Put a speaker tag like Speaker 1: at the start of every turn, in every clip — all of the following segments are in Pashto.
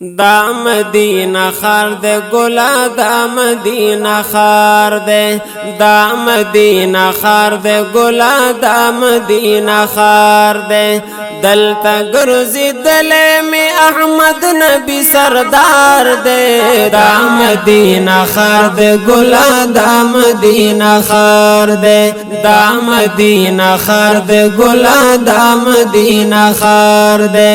Speaker 1: دا مدینہ خار دے گلا دا مدینہ خار دے دا مدینہ خار دے گلا دا مدینہ خار دے دلتا گرزی دلے میں احمد نبی سردار دے دا مدینہ خار دے گلا دا مدینہ خار دے دا مدینہ خار دے گلا دا مدینہ خار دے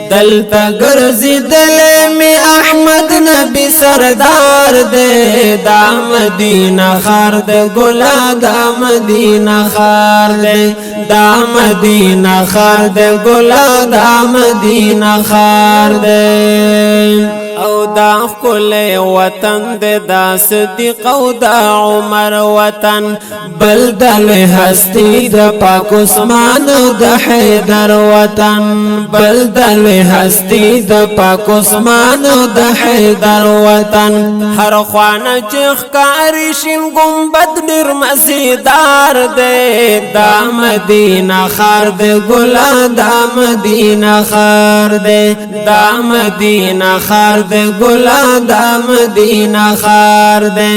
Speaker 1: دلتا گرزی دلے میں احمد نبی سردار دے دا مدینہ خار دے گلا دا مدینہ خار دے دا مدینہ خار دے گلا دا مدینہ خار دے او دا کل وطن دے دا صدیق او دا عمر وطن بلدل ہستی دا پاک عثمان او دا حیدر وطن بلدل ہستی دا پاک عثمان او دا حیدر وطن ہر خوانا چیخ کارشن گنبد نر مسیدار دے دا مدینہ خار دے گلا دا مدینہ خار دے دا مدینہ خار دے گلا دا مدینہ خار دے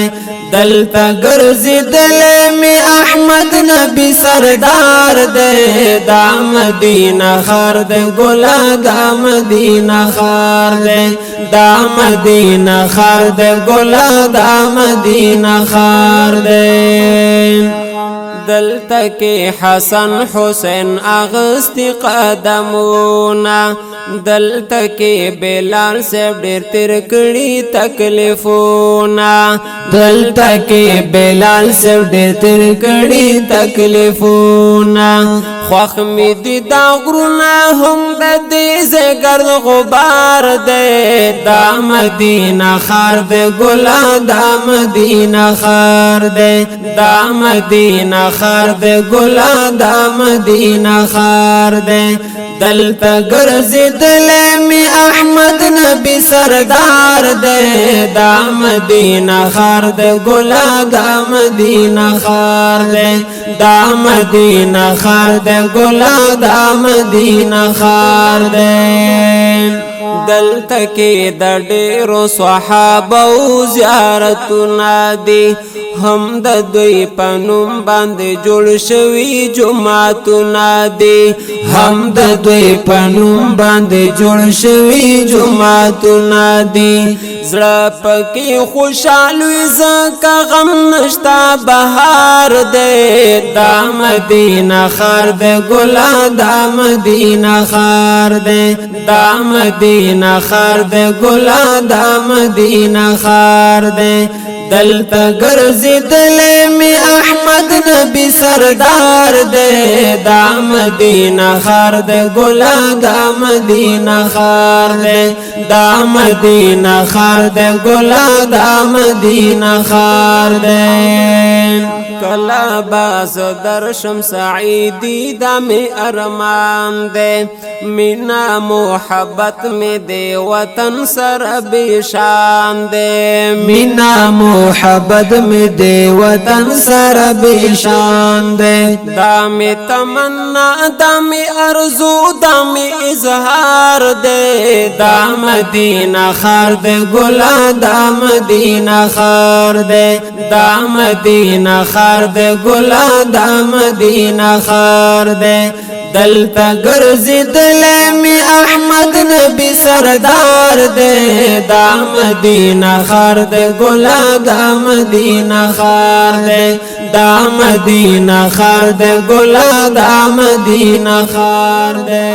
Speaker 1: دلتا گرزی دلے میں احمد نبی سردار دے دا مدینہ خار دے گلا دا مدینہ خار دے دا مدینہ خار دے گلا دا مدینہ خار دے دلتا کے حسن حسین اغسطی قدمونا دلتا کے بلال سے ڈیر ترکڑی تکلیفونا دلتا کے بلال سے ڈیر ترکڑی تکلیفونا خوخ می دی دا غرونا ہم دا دیزے گرد غبار دے دا مدینہ خار دے گلا دا مدینہ خار دے دا مدینہ خار دے گلا دا مدینہ خار دے دلتا گرزی دلے میں احمد نبی سردار دے دا مدینہ خار دے گلا دا مدینہ خار دے دا مدینہ خار دے گلا دا مدینہ خار دے دلتا کی دا ڈیرو صحابہ زیارتنا دی ہم دا دوی پنوم باندے جوڑ شوی جماعتنا دی ہم دا دوی پنوم باندے جوڑ شوی جماعتنا دی زڑا پکی خوشالوی زکا غم نشتا بہار دے دا مدینہ خار دے گلا دا مدینہ خار دے دا مدینہ خار دے گلا دا مدینہ خار دے دلتا گرزی دلے میں احمد نبی سردار دے دا مدینہ خار دے گلا دا مدینہ خار دے دا مدینہ خار دے گلا دا مدینہ خار دے کلا باز درشم سعیدی دا میں ارمان دے مینا محبت میں دے وطن سر بیشان دے مینا محبت میں دے وطن سر بیشان دے دامی تمنا دامی ارزو دامی اظہار دے دا مدینہ خار دے گلا دا مدینہ خار دے دا مدینہ خار دے گلا دا مدینہ خار دے دلتا گرزی دلے میں احمد نبی سردار دے دا مدینہ خار دے گلا دا مدینہ خار دے دا مدینہ خار دے گلا دا مدینہ خار دے